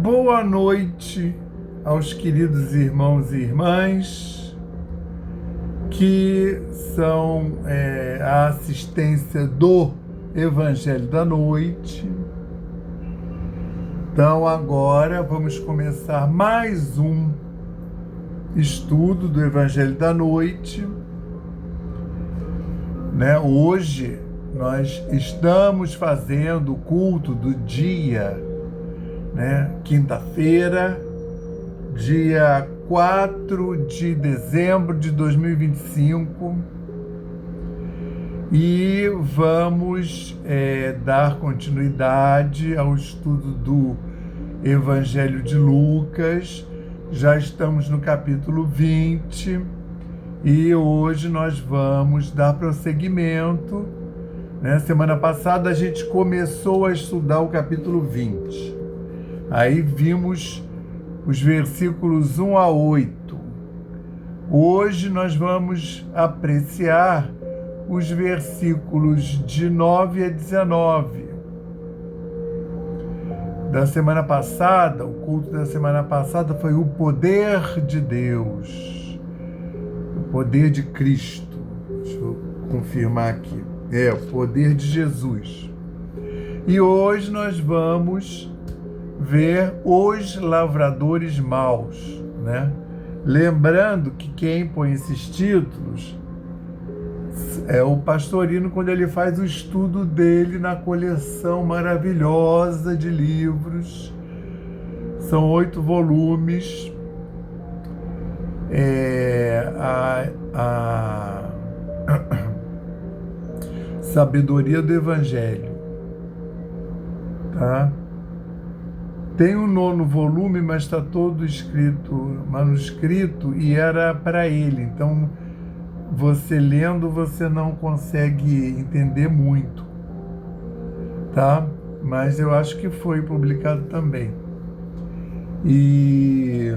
Boa noite aos queridos irmãos e irmãs que são a assistência do Evangelho da Noite. Então agora vamos começar mais um estudo do Evangelho da Noite. Hoje nós estamos fazendo o culto do dia, quinta-feira, dia 4 de dezembro de 2025, e vamos dar continuidade ao estudo do Evangelho de Lucas. Já estamos no capítulo 20 e hoje nós vamos dar prosseguimento. Semana passada a gente começou a estudar o capítulo 20. Aí vimos os versículos 1 a 8. Hoje nós vamos apreciar os versículos de 9 a 19. Da semana passada, o culto da semana passada foi o poder de Deus, o poder de Cristo. Deixa eu confirmar aqui. O poder de Jesus. E hoje nós vamos ver os lavradores maus, Lembrando que quem põe esses títulos é o Pastorino, quando ele faz o estudo dele na coleção maravilhosa de livros. São 8 volumes. Sabedoria do Evangelho, tá? Tem o 9º volume, mas está todo escrito, manuscrito, e era para ele. Então, você lendo, você não consegue entender muito, tá? Mas eu acho que foi publicado também. E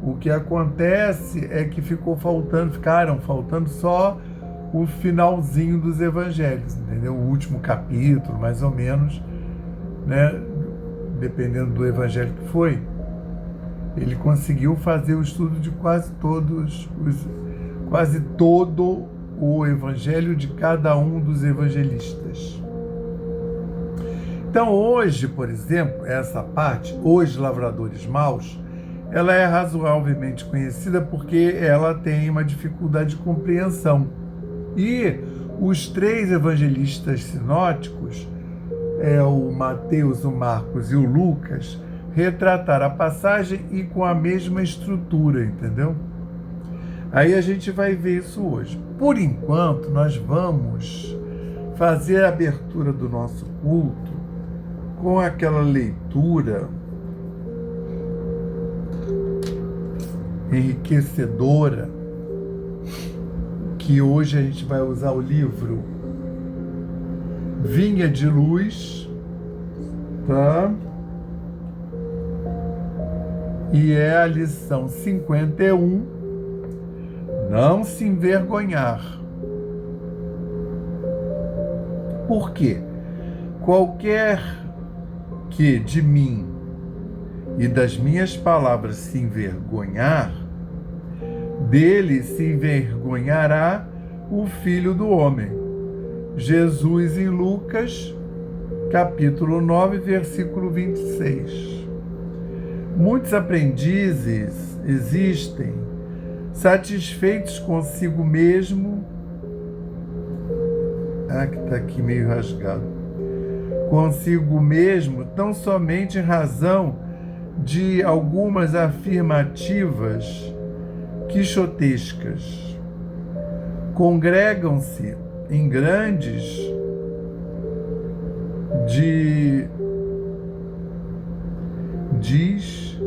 o que acontece é que ficaram faltando só o finalzinho dos evangelhos, entendeu? O último capítulo, mais ou menos, dependendo do evangelho que foi. Ele conseguiu fazer o estudo de quase todo o evangelho de cada um dos evangelistas. Então hoje, por exemplo, essa parte, os lavradores maus, ela é razoavelmente conhecida porque ela tem uma dificuldade de compreensão. E os 3 evangelistas sinóticos, o Mateus, o Marcos e o Lucas, retrataram a passagem e com a mesma estrutura, entendeu? Aí a gente vai ver isso hoje. Por enquanto, nós vamos fazer a abertura do nosso culto com aquela leitura enriquecedora, que hoje a gente vai usar o livro Vinha de Luz, tá? E é a lição 51, não se envergonhar. Por quê? Qualquer que de mim e das minhas palavras se envergonhar, dele se envergonhará o Filho do Homem. Jesus em Lucas, capítulo 9, versículo 26. Muitos aprendizes existem satisfeitos consigo mesmo. Que está aqui meio rasgado. Consigo mesmo, tão somente em razão de algumas afirmativas quixotescas. Congregam-se em grandes diz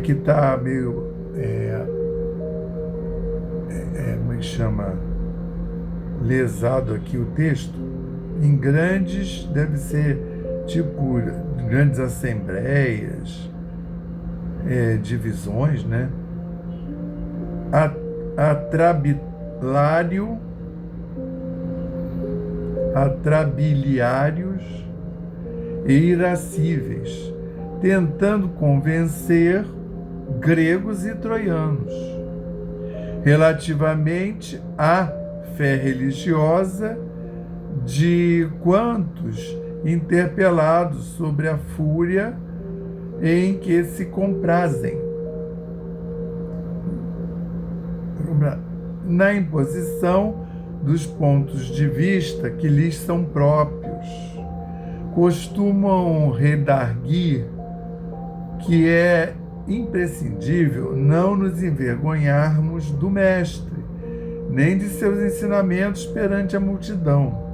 que está meio como é que chama, lesado aqui o texto. Em grandes deve ser tipo grandes assembleias, divisões, atrabiliários e irascíveis, tentando convencer gregos e troianos relativamente à fé religiosa de quantos interpelados sobre a fúria em que se comprazem na imposição dos pontos de vista que lhes são próprios. Costumam redarguir que é imprescindível não nos envergonharmos do Mestre, nem de seus ensinamentos perante a multidão.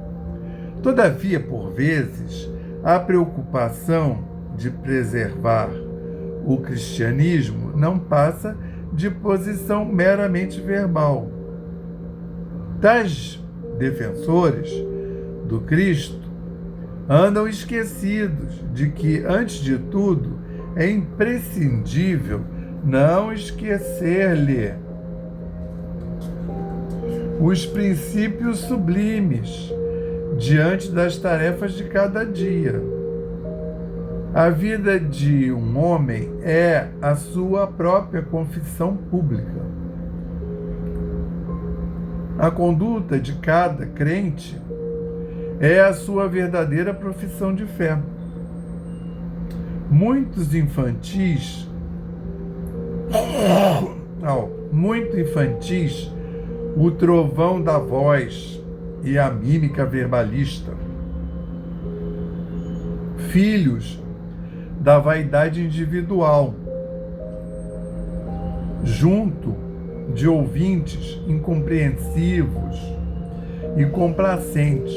Todavia, por vezes, a preocupação de preservar o cristianismo não passa de posição meramente verbal. Tais defensores do Cristo andam esquecidos de que, antes de tudo, é imprescindível não esquecer-lhe os princípios sublimes diante das tarefas de cada dia. A vida de um homem é a sua própria confissão pública. A conduta de cada crente é a sua verdadeira profissão de fé. Muito infantis, o trovão da voz e a mímica verbalista. Filhos da vaidade individual, junto de ouvintes incompreensivos e complacentes,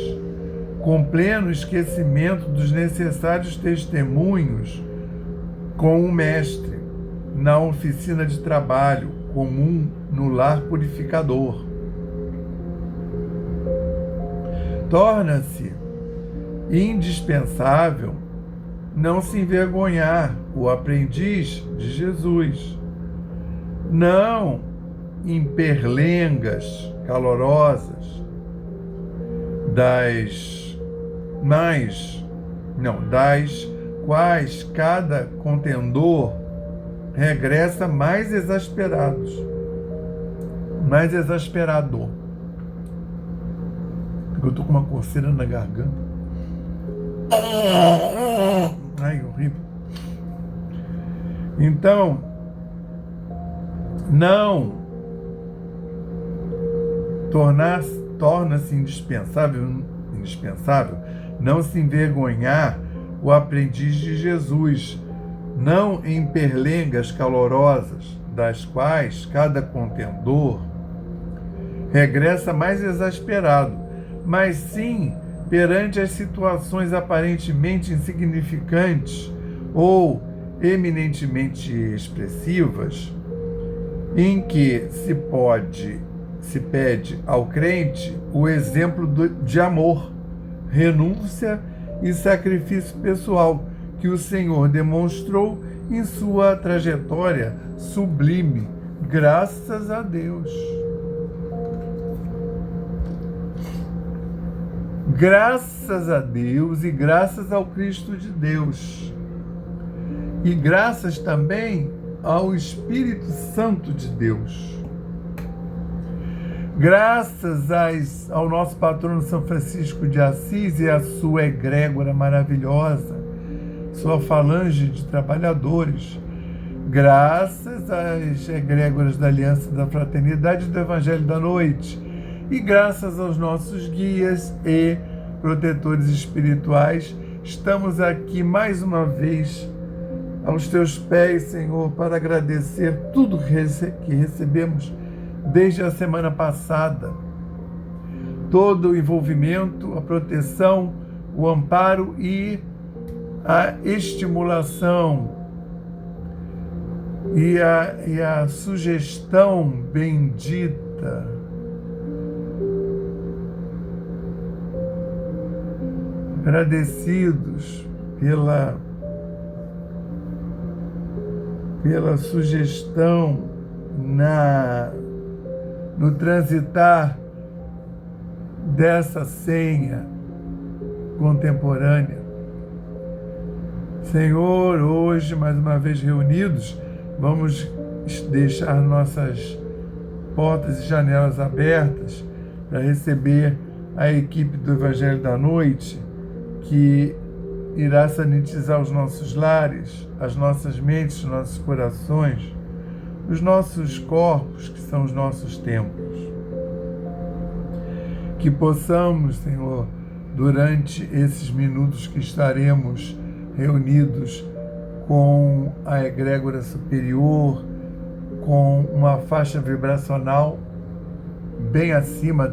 com pleno esquecimento dos necessários testemunhos com o Mestre, na oficina de trabalho comum no lar purificador. Torna-se indispensável não se envergonhar o aprendiz de Jesus, não em perlengas calorosas das quais cada contendor regressa mais exasperador. Eu estou com uma coceira na garganta. Ai, horrível. Então, não torna-se indispensável não se envergonhar o aprendiz de Jesus, não em perlengas calorosas, das quais cada contendor regressa mais exasperado, mas sim perante as situações aparentemente insignificantes ou eminentemente expressivas, em que se pede ao crente o exemplo de amor, renúncia e sacrifício pessoal que o Senhor demonstrou em sua trajetória sublime, graças a Deus. Graças a Deus e graças ao Cristo de Deus. E graças também ao Espírito Santo de Deus. Graças ao nosso patrono São Francisco de Assis e a sua egrégora maravilhosa, sua falange de trabalhadores, graças às egrégoras da Aliança da Fraternidade do Evangelho da Noite, e graças aos nossos guias e protetores espirituais, estamos aqui mais uma vez aos teus pés, Senhor, para agradecer tudo que recebemos desde a semana passada. Todo o envolvimento, a proteção, o amparo e a estimulação e a sugestão bendita. Agradecidos pela sugestão no transitar dessa senha contemporânea. Senhor, hoje, mais uma vez reunidos, vamos deixar nossas portas e janelas abertas para receber a equipe do Evangelho da Noite, que irá sanitizar os nossos lares, as nossas mentes, os nossos corações, os nossos corpos, que são os nossos templos. Que possamos, Senhor, durante esses minutos que estaremos reunidos com a egrégora superior, com uma faixa vibracional bem acima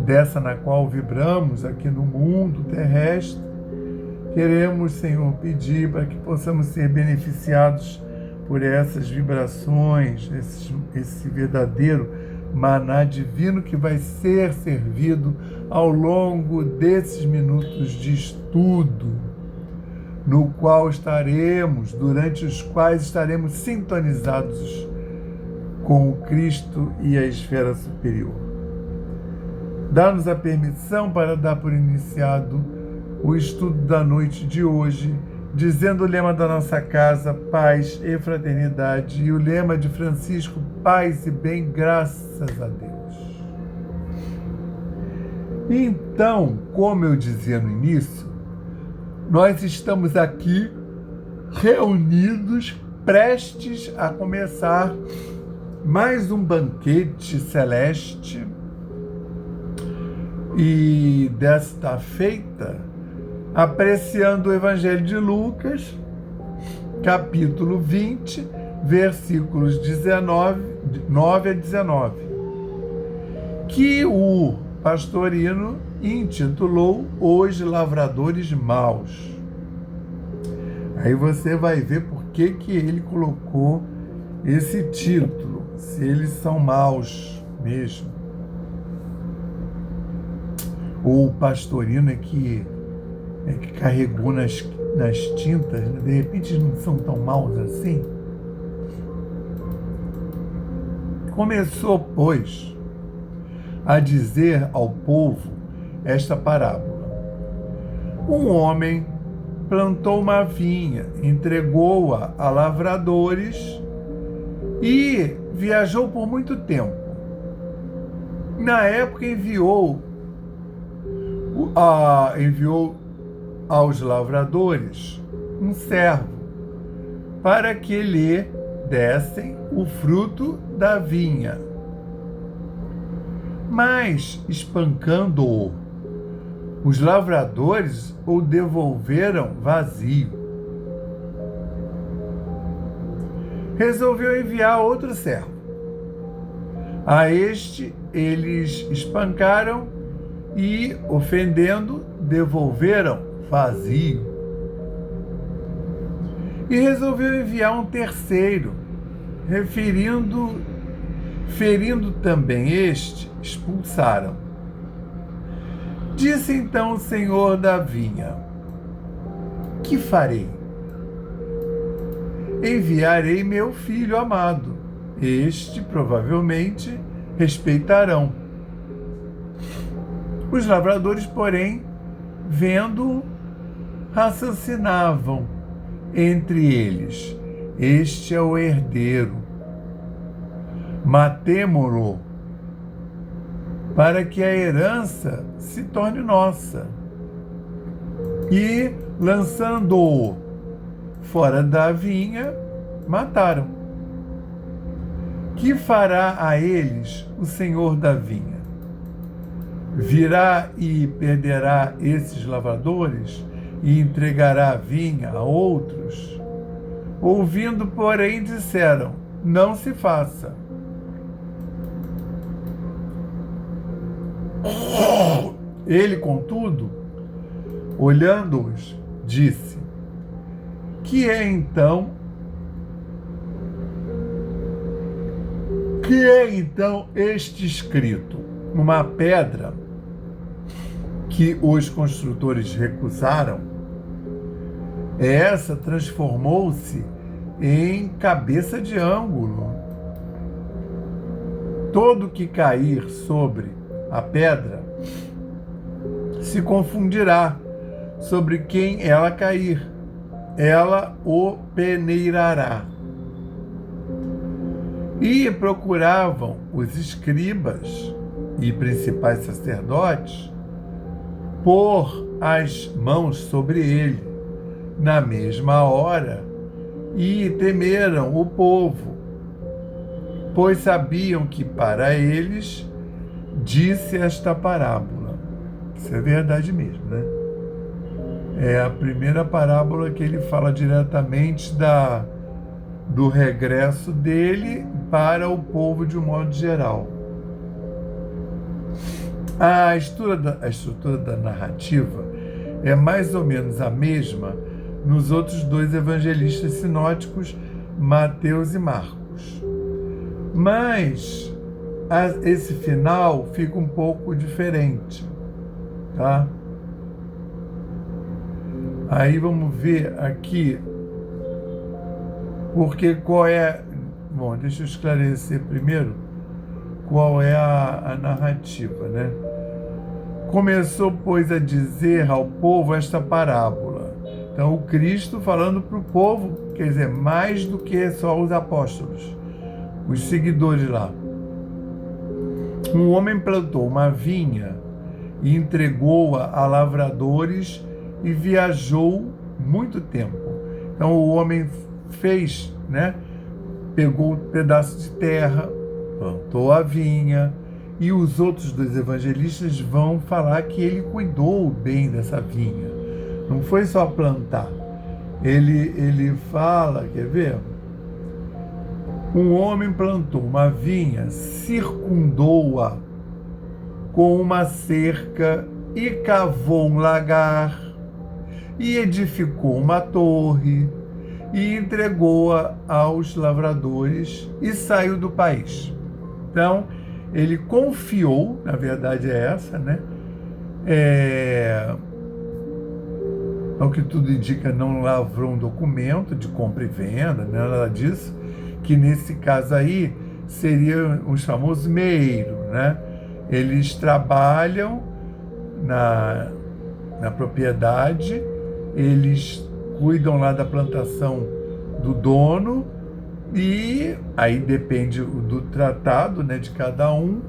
dessa na qual vibramos aqui no mundo terrestre, queremos, Senhor, pedir para que possamos ser beneficiados por essas vibrações, esse verdadeiro maná divino que vai ser servido ao longo desses minutos de estudo, durante os quais estaremos sintonizados com o Cristo e a esfera superior. Dá-nos a permissão para dar por iniciado o estudo da noite de hoje, dizendo o lema da nossa casa, paz e fraternidade, e o lema de Francisco, paz e bem, graças a Deus. Então, como eu dizia no início, nós estamos aqui reunidos, prestes a começar mais um banquete celeste, e desta feita, apreciando o Evangelho de Lucas, capítulo 20, versículos 9 a 19, que o Pastorino intitulou Os Lavradores Maus. Aí você vai ver por que ele colocou esse título, se eles são maus mesmo. Ou o Pastorino é que carregou nas tintas, né? De repente eles não são tão maus assim. Começou, pois, a dizer ao povo esta parábola. Um homem plantou uma vinha, entregou-a a lavradores e viajou por muito tempo. Na época enviou aos lavradores um servo para que lhe dessem o fruto da vinha. Mas, espancando-o, os lavradores o devolveram vazio. Resolveu enviar outro servo. A este eles espancaram e, ofendendo, devolveram vazio. E resolveu enviar um terceiro, ferindo também este, expulsaram. Disse então o senhor da vinha: que farei? Enviarei meu filho amado. Este provavelmente respeitarão. Os lavradores, porém, vendo-o, raciocinavam entre eles: este é o herdeiro. Matemo-lo, para que a herança se torne nossa. E, lançando-o fora da vinha, mataram. Que fará a eles o senhor da vinha? Virá e perderá esses lavradores e entregará a vinha a outros? Ouvindo, porém, disseram: não se faça. Ele, contudo, olhando-os, disse: que é então este escrito? Uma pedra que os construtores recusaram, essa transformou-se em cabeça de ângulo. Todo que cair sobre a pedra se confundirá sobre quem ela cair, ela o peneirará. E procuravam os escribas e principais sacerdotes pôr as mãos sobre ele na mesma hora, e temeram o povo, pois sabiam que para eles disse esta parábola. Isso é verdade mesmo, né? É a primeira parábola que ele fala diretamente do regresso dele para o povo de um modo geral. A estrutura da narrativa é mais ou menos a mesma nos outros dois evangelistas sinóticos, Mateus e Marcos. Mas esse final fica um pouco diferente, tá? Aí vamos ver aqui, porque qual é... Bom, deixa eu esclarecer primeiro qual é a narrativa, né? Começou, pois, a dizer ao povo esta parábola. Então, o Cristo falando para o povo, quer dizer, mais do que só os apóstolos, os seguidores lá. Um homem plantou uma vinha e entregou-a a lavradores e viajou muito tempo. Então, o homem fez, né? Pegou um pedaço de terra, plantou a vinha, e os outros dois evangelistas vão falar que ele cuidou bem dessa vinha. Não foi só plantar. Ele fala, quer ver? Um homem plantou uma vinha, circundou-a com uma cerca e cavou um lagar e edificou uma torre e entregou-a aos lavradores e saiu do país. Então, ele confiou, na verdade é essa, né? Ao que tudo indica, não lavrou um documento de compra e venda, não é nada disso, que nesse caso aí seria os famosos meeiros, né? Eles trabalham na propriedade, eles cuidam lá da plantação do dono, e aí depende do tratado, né, de cada um.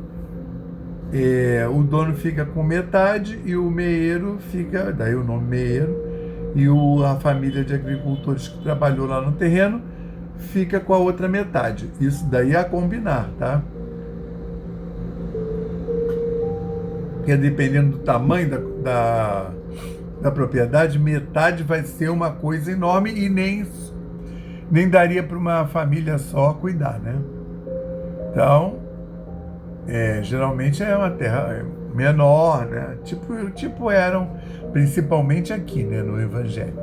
O dono fica com metade e o meeiro fica, daí o nome meeiro, e a família de agricultores que trabalhou lá no terreno fica com a outra metade. Isso daí é a combinar, tá? Porque dependendo do tamanho da propriedade, metade vai ser uma coisa enorme e nem daria para uma família só cuidar, né? Então, geralmente é uma terra menor, né? Tipo eram, principalmente aqui, né, no Evangelho.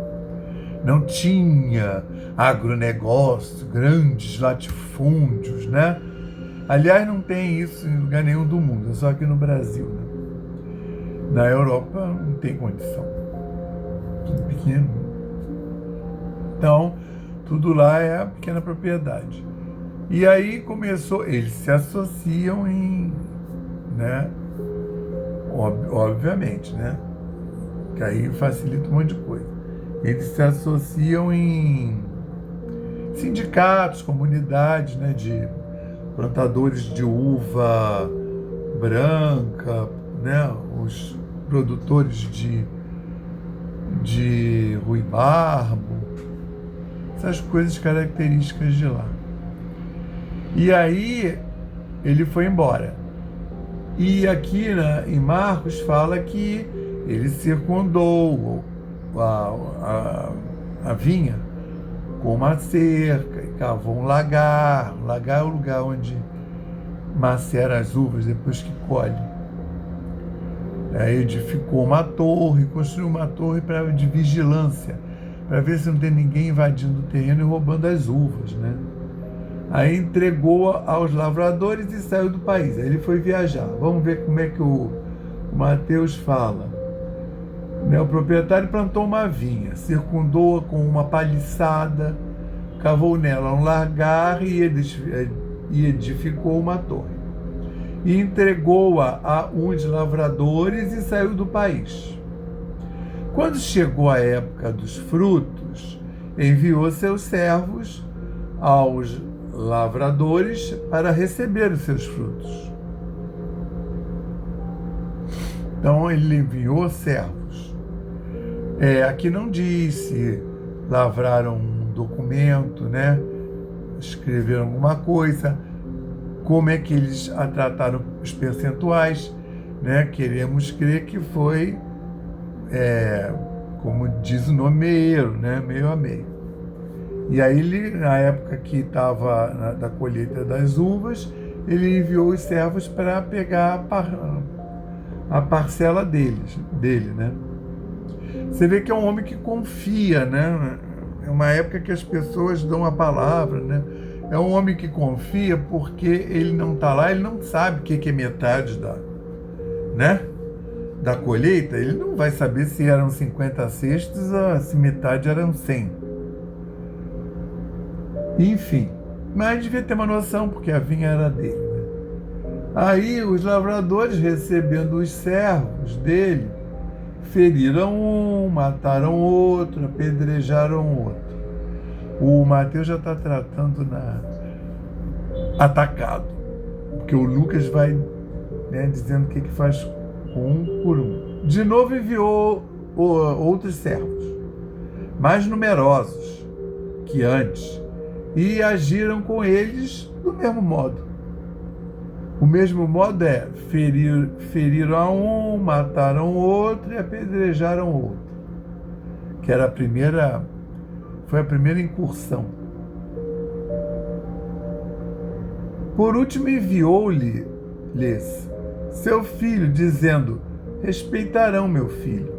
Não tinha agronegócio, grandes latifúndios, né? Aliás, não tem isso em lugar nenhum do mundo, é só aqui no Brasil, né? Na Europa não tem condição. Tudo pequeno. Então, tudo lá é a pequena propriedade. E aí começou, eles se associam né? Obviamente, né? Que aí facilita um monte de coisa. Eles se associam em sindicatos, comunidades, né? De plantadores de uva branca, né? Os produtores de ruibarbo, essas coisas características de lá. E aí ele foi embora. E aqui, né, em Marcos fala que ele circundou a vinha com uma cerca e cavou um lagar. O lagar é o lugar onde macera as uvas depois que colhe. Aí edificou uma torre, construiu uma torre de vigilância, para ver se não tem ninguém invadindo o terreno e roubando as uvas, né? Aí entregou aos lavradores e saiu do país. Aí ele foi viajar. Vamos ver como é que o Mateus fala. O proprietário plantou uma vinha, circundou-a com uma paliçada, cavou nela um lagar e edificou uma torre. E entregou-a a uns lavradores e saiu do país. Quando chegou a época dos frutos, enviou seus servos aos lavradores para receber os seus frutos. Então ele enviou servos. Aqui não diz se lavraram um documento, né? Escreveram alguma coisa, como é que eles trataram os percentuais, né? Queremos crer que foi, como diz o nome, meio, né? Meio a meio. E aí ele, na época que estava da colheita das uvas, ele enviou os servos para pegar a parcela dele, né? Você vê que é um homem que confia, né? É uma época que as pessoas dão a palavra, né? É um homem que confia porque ele não está lá, ele não sabe o que é metade da colheita. Ele não vai saber se eram 50 cestos ou se metade eram 100. Enfim, mas devia ter uma noção, porque a vinha era dele, né? Aí os lavradores, recebendo os servos dele, feriram um, mataram outro, apedrejaram outro. O Mateus já está tratando atacado, porque o Lucas vai, né, dizendo o que faz um por um. De novo enviou outros servos, mais numerosos que antes, e agiram com eles do mesmo modo. O mesmo modo feriram a um, mataram outro e apedrejaram outro. Que era foi a primeira incursão. Por último enviou-lhes seu filho, dizendo: respeitarão meu filho.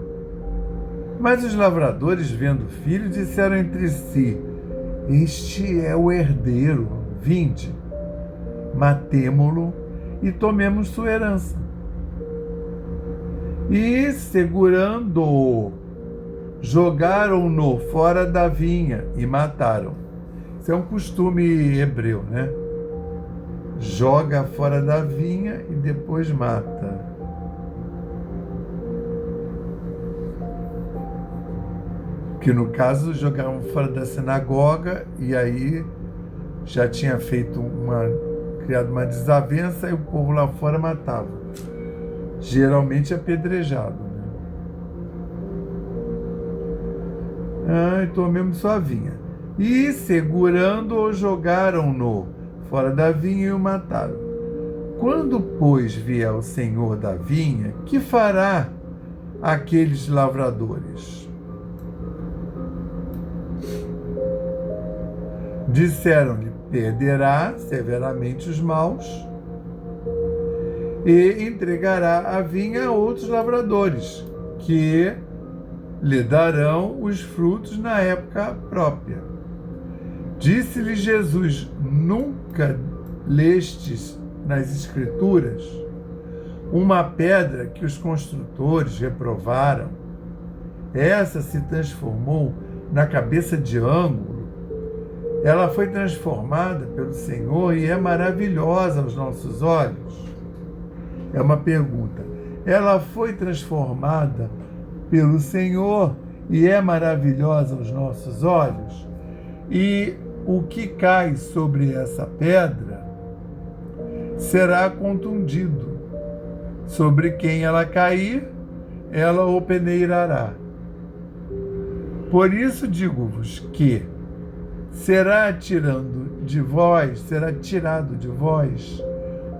Mas os lavradores, vendo o filho, disseram entre si: este é o herdeiro, vinde, matemo-lo e tomemos sua herança. E, segurando-o, jogaram-no fora da vinha e mataram. Isso é um costume hebreu, né? Joga fora da vinha e depois mata. Que no caso jogavam fora da sinagoga e aí já tinha criado uma desavença e o povo lá fora matava. Geralmente apedrejado, né? E tomemos sua vinha. E, segurando-o, jogaram-no fora da vinha e o mataram. Quando, pois, vier o senhor da vinha, que fará aqueles lavradores? Disseram-lhe: perderá severamente os maus e entregará a vinha a outros lavradores, que lhe darão os frutos na época própria. Disse-lhe Jesus: nunca lestes nas Escrituras uma pedra que os construtores reprovaram? Essa se transformou na cabeça de ângulo. Ela foi transformada pelo Senhor e é maravilhosa aos nossos olhos. É uma pergunta. Ela foi transformada pelo Senhor e é maravilhosa aos nossos olhos. E o que cai sobre essa pedra será contundido. Sobre quem ela cair, ela o peneirará. Por isso digo-vos que será tirado de vós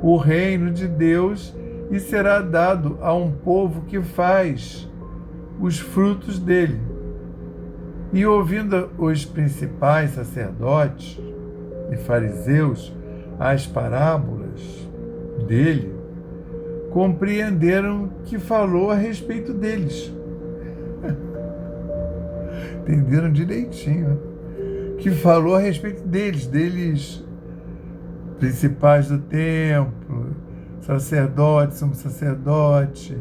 o reino de Deus e será dado a um povo que faz os frutos dele. E ouvindo os principais sacerdotes e fariseus as parábolas dele, compreenderam que falou a respeito deles. Entenderam direitinho, né? Que falou a respeito deles, principais do templo, sacerdotes, sumo sacerdote,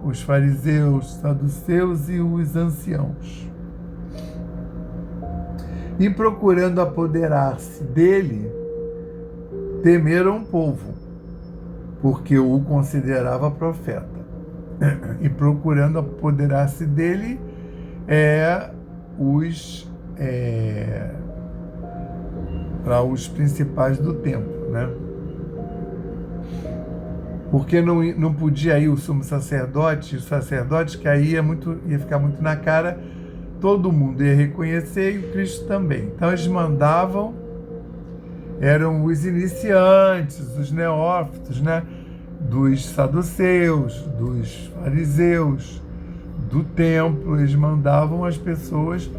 os fariseus, saduceus e os anciãos. E procurando apoderar-se dele, temeram o povo, porque o considerava profeta. E procurando apoderar-se dele, os para os principais do templo, né? Porque não podia ir o sumo sacerdote, os sacerdotes, que aí ia ficar muito na cara, todo mundo ia reconhecer e o Cristo também. Então eles mandavam, eram os iniciantes, os neófitos, né? Dos saduceus, dos fariseus, do templo, eles mandavam as pessoas,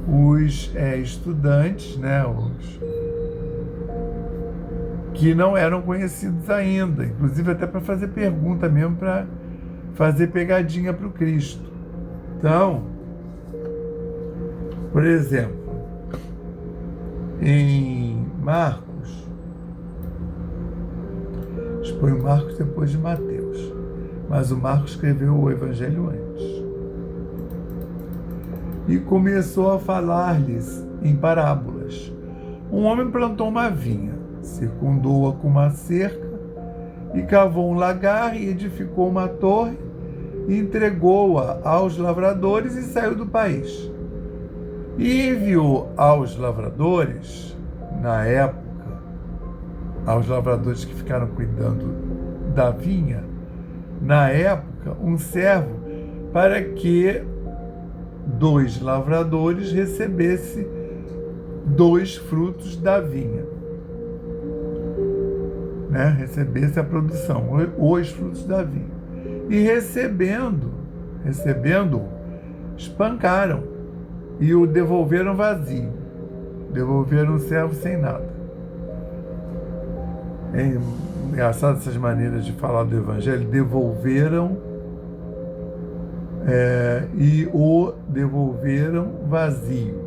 os estudantes, né? Os que não eram conhecidos ainda, inclusive até para fazer pergunta mesmo, para fazer pegadinha para o Cristo. Então, por exemplo, em Marcos, expõe o Marcos depois de Mateus, mas o Marcos escreveu o Evangelho antes. E começou a falar-lhes em parábolas. Um homem plantou uma vinha, circundou-a com uma cerca, e cavou um lagar, e edificou uma torre, e entregou-a aos lavradores, e saiu do país. E enviou aos lavradores, na época, aos lavradores que ficaram cuidando da vinha, na época, um servo, para que 2 lavradores recebessem 2 frutos da vinha. Né? Recebesse a produção, os frutos da vinha. E recebendo, espancaram e o devolveram vazio. Devolveram o servo sem nada. É engraçado essas maneiras de falar do Evangelho. Devolveram e o devolveram vazio.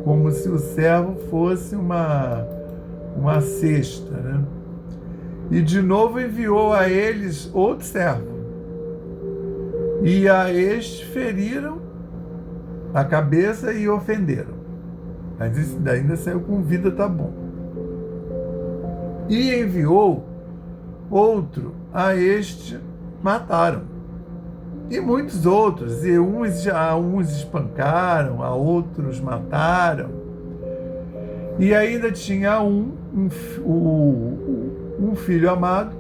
Como se o servo fosse uma cesta, né? E de novo enviou a eles outro servo. E a este feriram a cabeça e ofenderam. Mas isso ainda saiu com vida, tá bom. E enviou outro, a este mataram. E muitos outros, e a uns espancaram, a outros mataram. E ainda tinha um filho amado,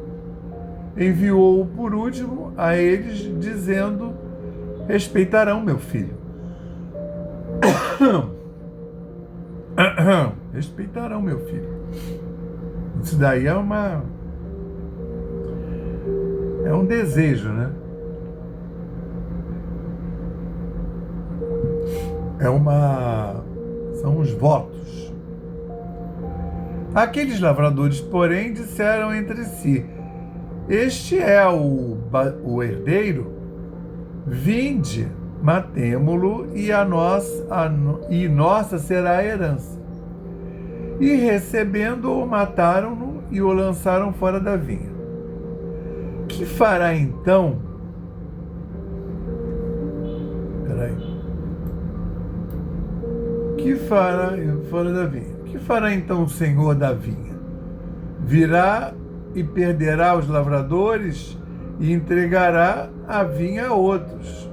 enviou-o por último a eles, dizendo: respeitarão meu filho. Respeitarão meu filho. Isso daí é um desejo, né? São os votos. Aqueles lavradores, porém, disseram entre si: este é o herdeiro, vinde, matemo-lo, e nossa será a herança. E recebendo-o, mataram-no e o lançaram fora da vinha. Que fará então? Que fará fora da vinha? Que fará então o senhor da vinha? Virá e perderá os lavradores e entregará a vinha a outros.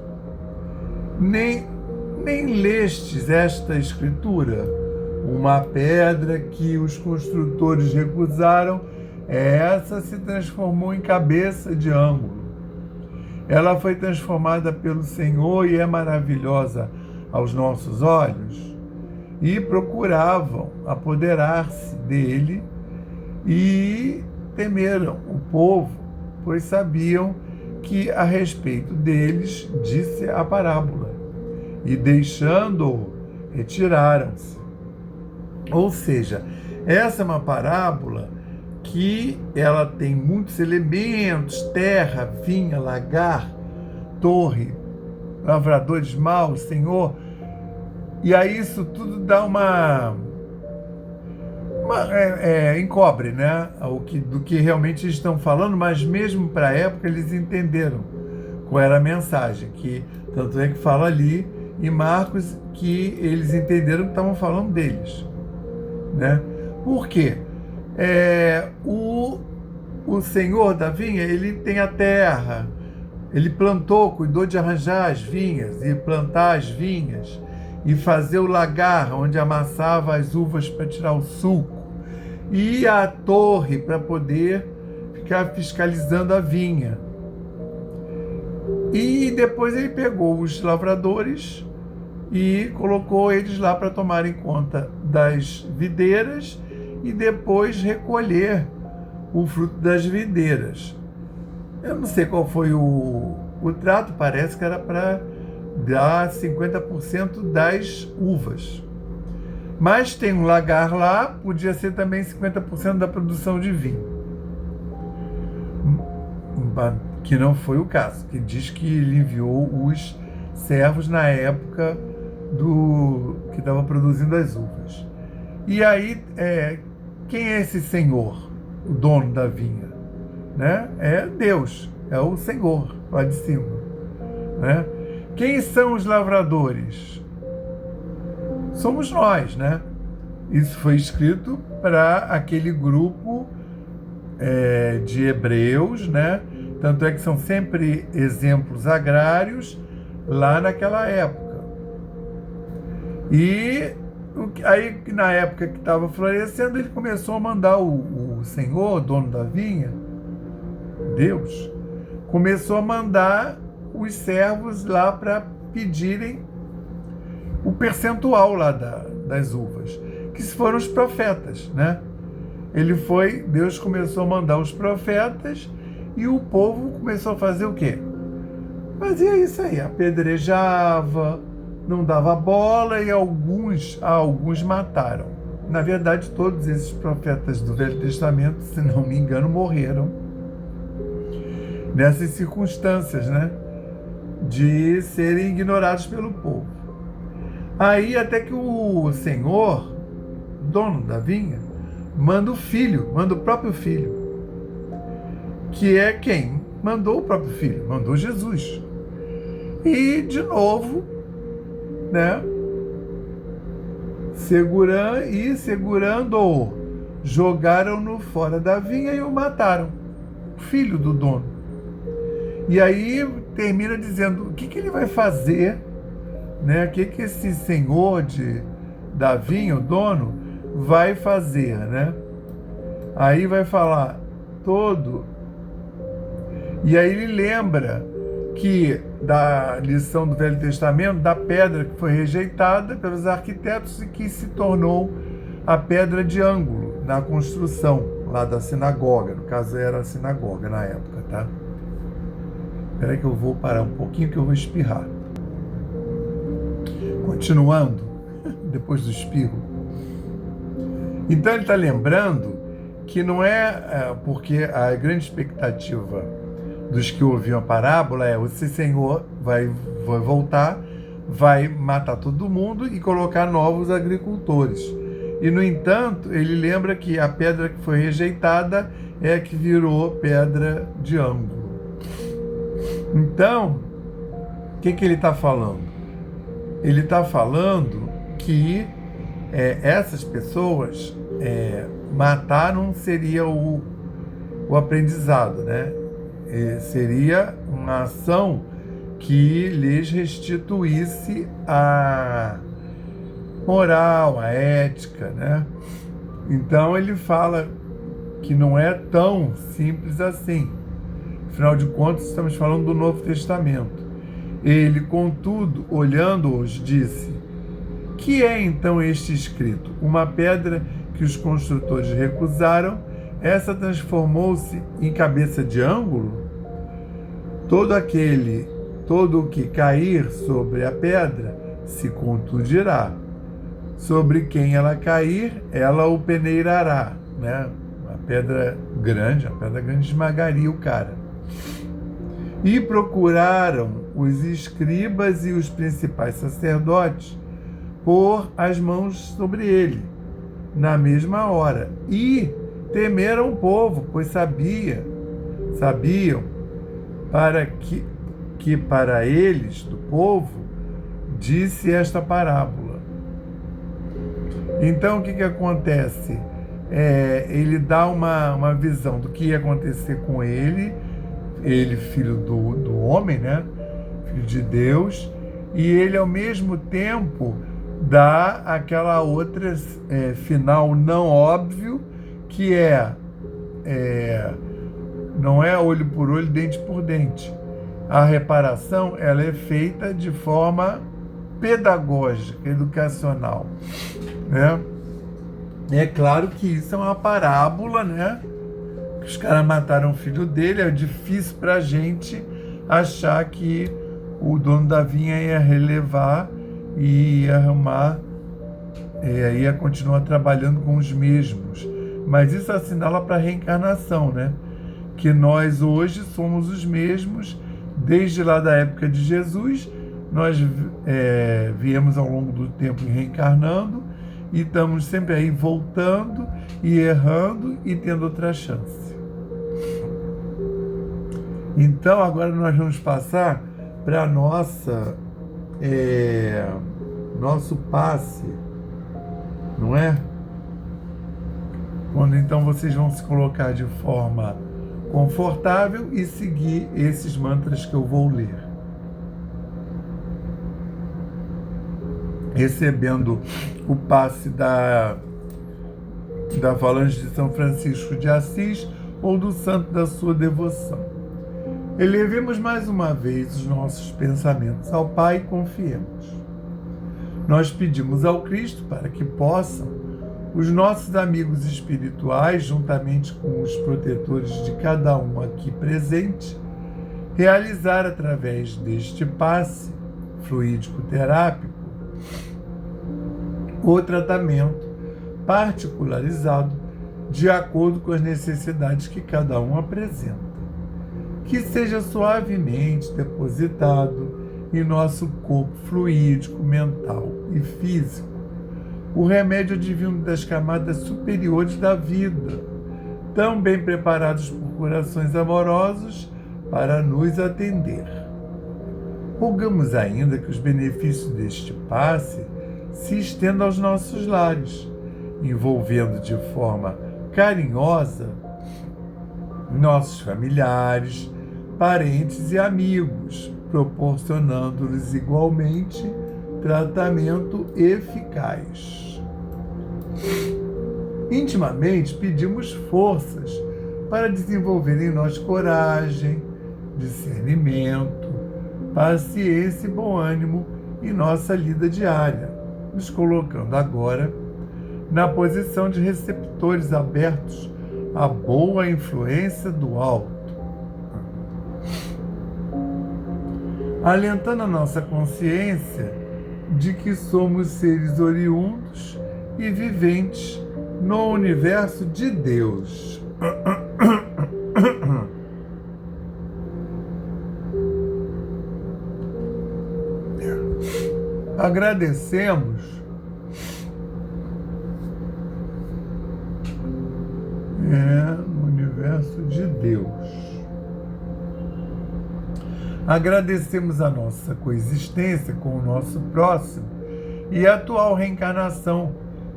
Nem lestes esta escritura? Uma pedra que os construtores recusaram, essa se transformou em cabeça de ângulo. Ela foi transformada pelo Senhor e é maravilhosa aos nossos olhos. E procuravam apoderar-se dele e temeram o povo, pois sabiam que a respeito deles disse a parábola, e deixando-o, retiraram-se. Ou seja, essa é uma parábola que ela tem muitos elementos: terra, vinha, lagar, torre, lavradores maus, Senhor. E aí isso tudo dá encobre, né? Do que realmente eles estão falando, mas mesmo para a época eles entenderam qual era a mensagem, tanto é que fala ali em Marcos que eles entenderam que estavam falando deles, né? Por quê? O senhor da vinha, ele tem a terra, ele plantou, cuidou de arranjar as vinhas e plantar as vinhas. e fazer o lagar, onde amassava as uvas para tirar o suco, e a torre para poder ficar fiscalizando a vinha. E depois ele pegou os lavradores e colocou eles lá para tomarem conta das videiras e depois recolher o fruto das videiras. Eu não sei qual foi o trato, parece que era para dar 50% das uvas. Mas tem um lagar lá, podia ser também 50% da produção de vinho. Que não foi o caso, que diz que ele enviou os servos na época que estava produzindo as uvas. E aí, quem é esse senhor, o dono da vinha? Né? É Deus, é o Senhor lá de cima. Né? Quem são os lavradores? Somos nós, né? Isso foi escrito para aquele grupo de hebreus, né? Tanto é que são sempre exemplos agrários lá naquela época. E aí, na época que estava florescendo, ele começou a mandar o Senhor, dono da vinha, Deus, começou a mandar os servos lá para pedirem o percentual lá das uvas, que foram os profetas, né? Deus começou a mandar os profetas e o povo começou a fazer o quê? Fazia isso aí, apedrejava, não dava bola e alguns mataram. Na verdade, todos esses profetas do Velho Testamento, se não me engano, morreram nessas circunstâncias, né? De serem ignorados pelo povo. Aí até que o Senhor, dono da vinha, manda o próprio filho. Que é quem? Mandou o próprio filho, mandou Jesus. E, de novo, né? Segurando-o, jogaram-no fora da vinha e o mataram. O filho do dono. E aí termina dizendo o que ele vai fazer, né? O que esse senhor da vinha, o dono, vai fazer, né? Aí vai falar todo. E aí ele lembra que da lição do Velho Testamento, da pedra que foi rejeitada pelos arquitetos e que se tornou a pedra de ângulo na construção lá da sinagoga. No caso era a sinagoga na época, tá? Espera aí que eu vou parar um pouquinho que eu vou espirrar. Continuando, depois do espirro. Então ele está lembrando que não porque a grande expectativa dos que ouviam a parábola esse Senhor vai voltar, vai matar todo mundo e colocar novos agricultores. E, no entanto, ele lembra que a pedra que foi rejeitada é a que virou pedra de ângulo. Então, o que ele está falando? Ele está falando que essas pessoas matar não seria o aprendizado, né? Seria uma ação que lhes restituísse a moral, a ética, né? Então ele fala que não é tão simples assim. Afinal de contas, estamos falando do Novo Testamento. Ele, contudo, olhando-os, disse: que é então este escrito? Uma pedra que os construtores recusaram, essa transformou-se em cabeça de ângulo? Todo o que cair sobre a pedra se contundirá. Sobre quem ela cair, ela o peneirará, né? A pedra grande esmagaria o cara. E procuraram os escribas e os principais sacerdotes pôr as mãos sobre ele na mesma hora. E temeram o povo, pois sabiam que para eles, do povo, disse esta parábola. Então, o que acontece? Ele dá uma visão do que ia acontecer com ele, filho do homem, né? Filho de Deus, e ele, ao mesmo tempo, dá aquela outra final não óbvio, que não é olho por olho, dente por dente. A reparação, ela é feita de forma pedagógica, educacional, né? É claro que isso é uma parábola, né? Que os caras mataram o filho dele, é difícil para a gente achar que o dono da vinha ia relevar e ia arrumar, ia continuar trabalhando com os mesmos. Mas isso assinala para a reencarnação, né? Que nós hoje somos os mesmos, desde lá da época de Jesus, nós viemos ao longo do tempo reencarnando e estamos sempre aí voltando e errando e tendo outra chance. Então agora nós vamos passar para nosso passe, não é? Quando então vocês vão se colocar de forma confortável e seguir esses mantras que eu vou ler. Recebendo o passe da falange de São Francisco de Assis ou do santo da sua devoção. Elevemos mais uma vez os nossos pensamentos ao Pai e confiemos. Nós pedimos ao Cristo para que possam os nossos amigos espirituais, juntamente com os protetores de cada um aqui presente, realizar através deste passe fluídico-terápico o tratamento particularizado de acordo com as necessidades que cada um apresenta. Que seja suavemente depositado em nosso corpo fluídico, mental e físico o remédio divino das camadas superiores da vida, tão bem preparados por corações amorosos para nos atender. Rogamos ainda que os benefícios deste passe se estendam aos nossos lares, envolvendo de forma carinhosa nossos familiares, parentes e amigos, proporcionando-lhes igualmente tratamento eficaz. Intimamente pedimos forças para desenvolver em nós coragem, discernimento, paciência e bom ânimo em nossa lida diária, nos colocando agora na posição de receptores abertos à boa influência do alto, alentando a nossa consciência de que somos seres oriundos e viventes no universo de Deus. Agradecemos no universo de Deus. Agradecemos a nossa coexistência com o nosso próximo e a atual reencarnação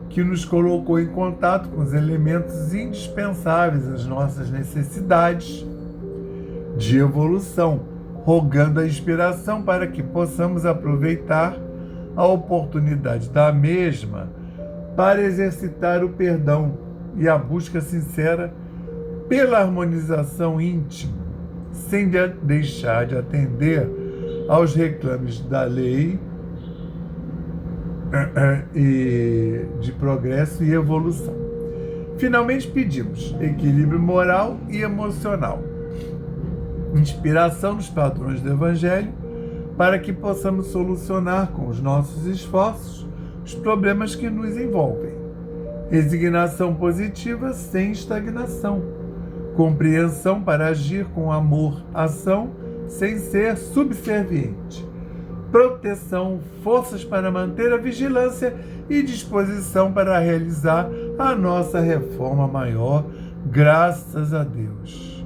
que nos colocou em contato com os elementos indispensáveis às nossas necessidades de evolução, rogando a inspiração para que possamos aproveitar a oportunidade da mesma para exercitar o perdão e a busca sincera pela harmonização íntima, sem deixar de atender aos reclames da lei e de progresso e evolução. Finalmente pedimos equilíbrio moral e emocional, inspiração nos padrões do Evangelho, para que possamos solucionar com os nossos esforços os problemas que nos envolvem. Resignação positiva sem estagnação. Compreensão para agir com amor, ação sem ser subserviente. Proteção, forças para manter a vigilância e disposição para realizar a nossa reforma maior, graças a Deus.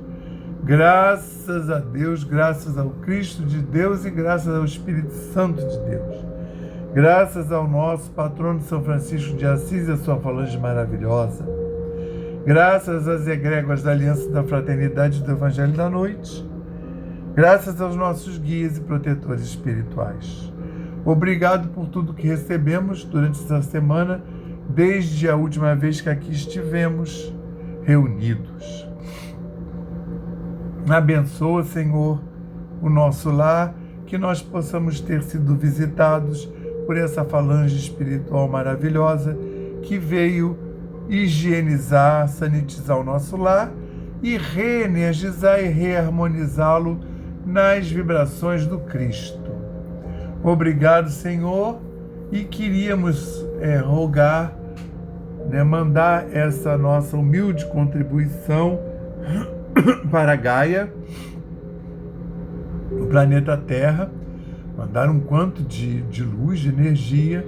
Graças a Deus, graças ao Cristo de Deus e graças ao Espírito Santo de Deus. Graças ao nosso patrono São Francisco de Assis e a sua falange maravilhosa. Graças às egrégoras da Aliança da Fraternidade do Evangelho da Noite. Graças aos nossos guias e protetores espirituais. Obrigado por tudo que recebemos durante essa semana, desde a última vez que aqui estivemos reunidos. Abençoa, Senhor, o nosso lar, que nós possamos ter sido visitados por essa falange espiritual maravilhosa que veio higienizar, sanitizar o nosso lar e reenergizar e reharmonizá-lo nas vibrações do Cristo. Obrigado, Senhor, e queríamos rogar, mandar essa nossa humilde contribuição para Gaia, o planeta Terra, mandar um quanto de luz, de energia,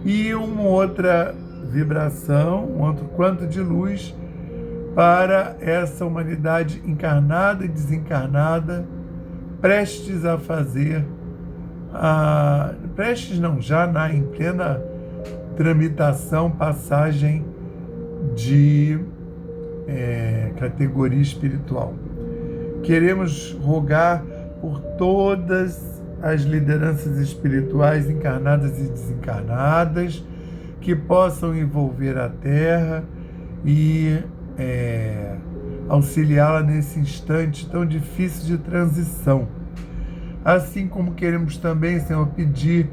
e uma outra vibração, um outro quanto de luz para essa humanidade encarnada e desencarnada, prestes a fazer, em plena tramitação, passagem de categoria espiritual. Queremos rogar por todas as lideranças espirituais encarnadas e desencarnadas que possam envolver a Terra e auxiliá-la nesse instante tão difícil de transição. Assim como queremos também, Senhor, pedir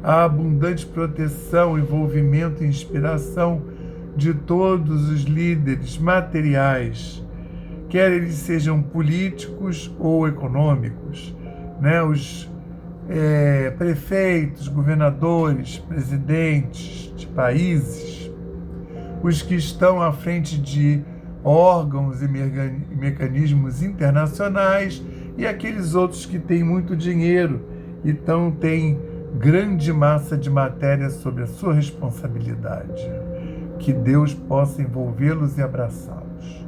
a abundante proteção, envolvimento e inspiração de todos os líderes materiais, quer eles sejam políticos ou econômicos, os prefeitos, governadores, presidentes de países, os que estão à frente de órgãos e mecanismos internacionais e aqueles outros que têm muito dinheiro, então têm grande massa de matéria sobre a sua responsabilidade. Que Deus possa envolvê-los e abraçá-los.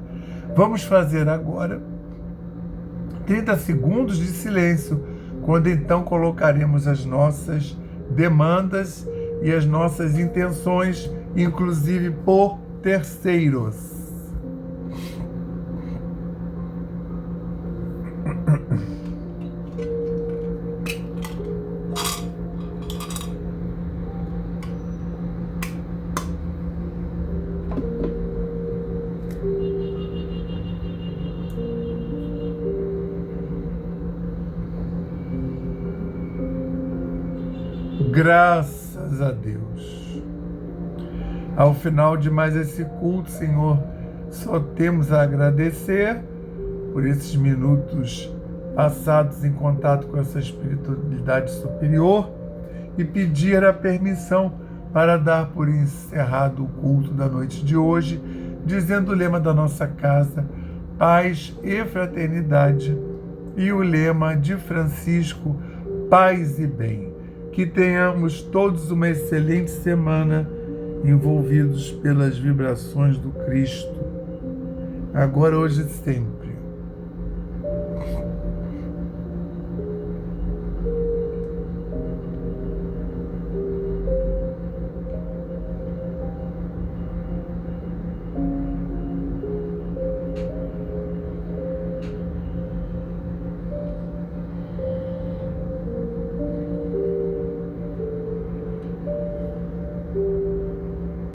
Vamos fazer agora 30 segundos de silêncio, quando então colocaremos as nossas demandas e as nossas intenções, inclusive por terceiros. Graças a Deus. Ao final de mais esse culto, Senhor, só temos a agradecer por esses minutos passados em contato com essa espiritualidade superior e pedir a permissão para dar por encerrado o culto da noite de hoje, dizendo o lema da nossa casa, paz e fraternidade, e o lema de Francisco, paz e bem. Que tenhamos todos uma excelente semana envolvidos pelas vibrações do Cristo, agora, hoje e sempre.